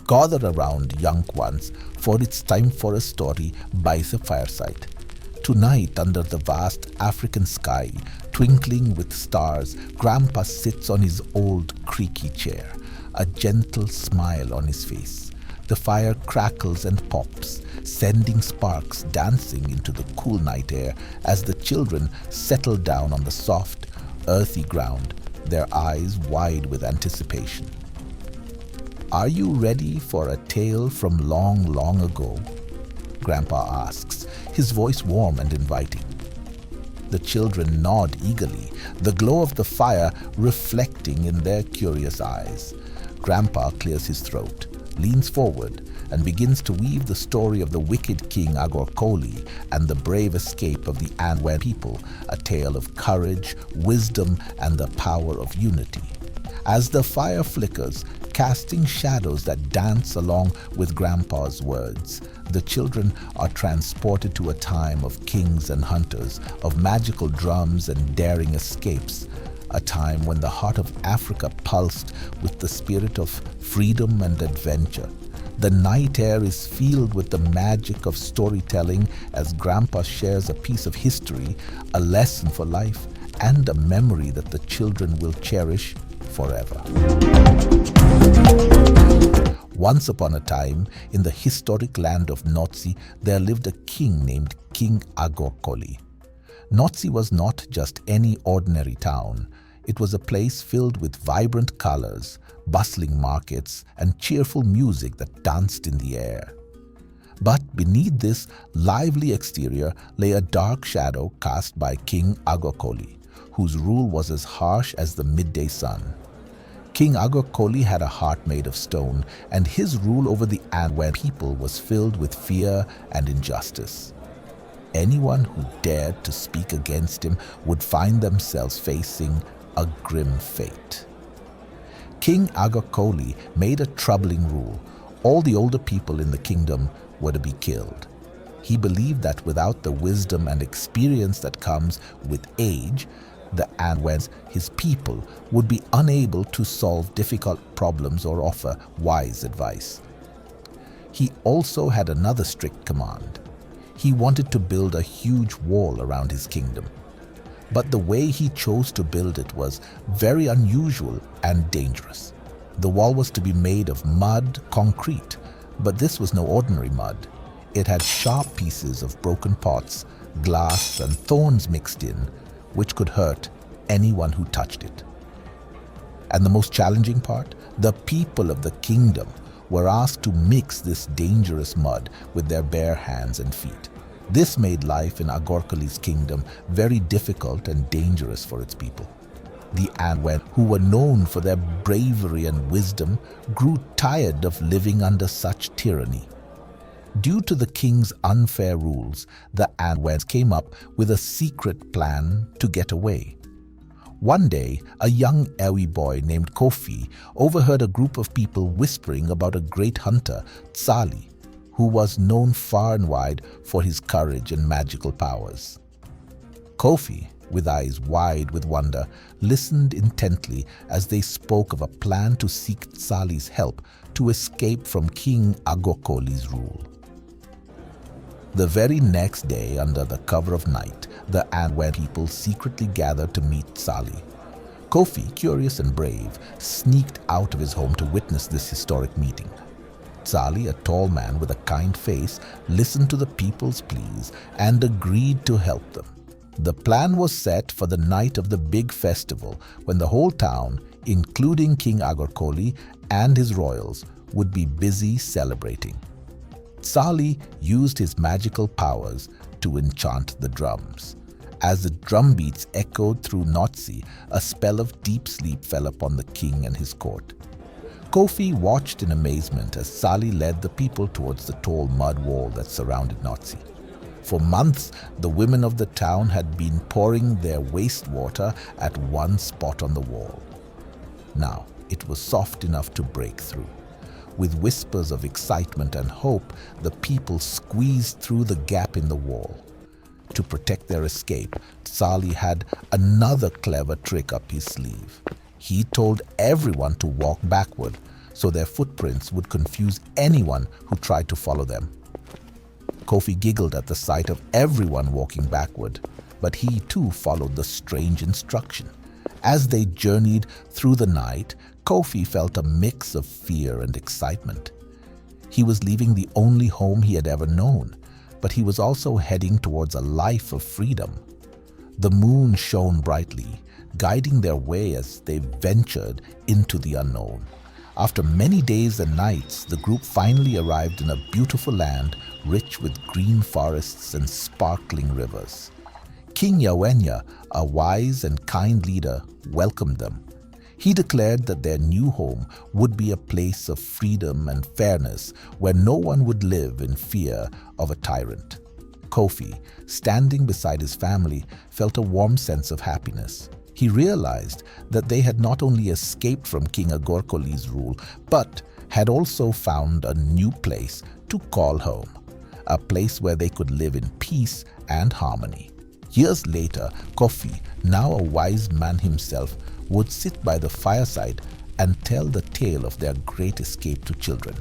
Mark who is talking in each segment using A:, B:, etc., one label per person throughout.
A: Gather around, young ones, for it's time for a story by the fireside. Tonight, under the vast African sky, twinkling with stars, Grandpa sits on his old creaky chair, a gentle smile on his face. The fire crackles and pops, sending sparks dancing into the cool night air as the children settle down on the soft, earthy ground, their eyes wide with anticipation. "Are you ready for a tale from long, long ago?" Grandpa asks, his voice warm and inviting. The children nod eagerly, the glow of the fire reflecting in their curious eyes. Grandpa clears his throat, leans forward, and begins to weave the story of the wicked King Agorkoli and the brave escape of the Anwen people, a tale of courage, wisdom, and the power of unity. As the fire flickers, casting shadows that dance along with Grandpa's words, the children are transported to a time of kings and hunters, of magical drums and daring escapes, a time when the heart of Africa pulsed with the spirit of freedom and adventure. The night air is filled with the magic of storytelling as Grandpa shares a piece of history, a lesson for life, and a memory that the children will cherish forever. Once upon a time, in the historic land of Notsi, there lived a king named King Agorkoli. Notsi was not just any ordinary town. It was a place filled with vibrant colors, bustling markets, and cheerful music that danced in the air. But beneath this lively exterior lay a dark shadow cast by King Agorkoli, whose rule was as harsh as the midday sun. King Agorkoli had a heart made of stone, and his rule over the Anwen people was filled with fear and injustice. Anyone who dared to speak against him would find themselves facing a grim fate. King Agorkoli made a troubling rule. All the older people in the kingdom were to be killed. He believed that without the wisdom and experience that comes with age, the Anwens, his people, would be unable to solve difficult problems or offer wise advice. He also had another strict command. He wanted to build a huge wall around his kingdom. But the way he chose to build it was very unusual and dangerous. The wall was to be made of mud, concrete, but this was no ordinary mud. It had sharp pieces of broken pots, glass, and thorns mixed in, which could hurt anyone who touched it. And the most challenging part, the people of the kingdom were asked to mix this dangerous mud with their bare hands and feet. This made life in Agorkoli's kingdom very difficult and dangerous for its people. The Anwen, who were known for their bravery and wisdom, grew tired of living under such tyranny. Due to the king's unfair rules, the Anwens came up with a secret plan to get away. One day, a young Ewe boy named Kofi overheard a group of people whispering about a great hunter, Tsali, who was known far and wide for his courage and magical powers. Kofi, with eyes wide with wonder, listened intently as they spoke of a plan to seek Tsali's help to escape from King Agorkoli's rule. The very next day, under the cover of night, the Anwen people secretly gathered to meet Tsali. Kofi, curious and brave, sneaked out of his home to witness this historic meeting. Tsali, a tall man with a kind face, listened to the people's pleas and agreed to help them. The plan was set for the night of the big festival when the whole town, including King Agorkoli and his royals, would be busy celebrating. Tsali used his magical powers to enchant the drums. As the drum beats echoed through Notsi, a spell of deep sleep fell upon the king and his court. Kofi watched in amazement as Tsali led the people towards the tall mud wall that surrounded Notsi. For months, the women of the town had been pouring their wastewater at one spot on the wall. Now, it was soft enough to break through. With whispers of excitement and hope, the people squeezed through the gap in the wall. To protect their escape, Tsali had another clever trick up his sleeve. He told everyone to walk backward so their footprints would confuse anyone who tried to follow them. Kofi giggled at the sight of everyone walking backward, but he too followed the strange instruction. As they journeyed through the night, Kofi felt a mix of fear and excitement. He was leaving the only home he had ever known, but he was also heading towards a life of freedom. The moon shone brightly, guiding their way as they ventured into the unknown. After many days and nights, the group finally arrived in a beautiful land rich with green forests and sparkling rivers. King Yawenya, a wise and kind leader, welcomed them. He declared that their new home would be a place of freedom and fairness where no one would live in fear of a tyrant. Kofi, standing beside his family, felt a warm sense of happiness. He realized that they had not only escaped from King Agorkoli's rule, but had also found a new place to call home, a place where they could live in peace and harmony. Years later, Kofi, now a wise man himself, would sit by the fireside and tell the tale of their great escape to children,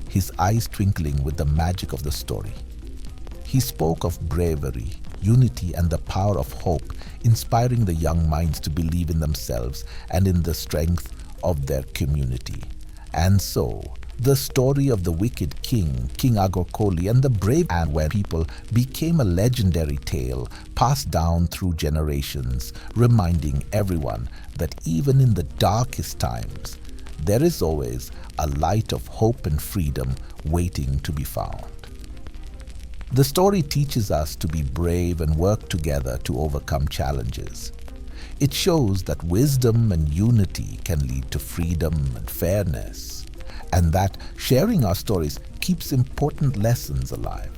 A: his eyes twinkling with the magic of the story. He spoke of bravery, unity, and the power of hope, inspiring the young minds to believe in themselves and in the strength of their community. And so, the story of the wicked king, King Agorkoli, and the brave and where people became a legendary tale passed down through generations, reminding everyone that even in the darkest times, there is always a light of hope and freedom waiting to be found. The story teaches us to be brave and work together to overcome challenges. It shows that wisdom and unity can lead to freedom and fairness, and that sharing our stories keeps important lessons alive.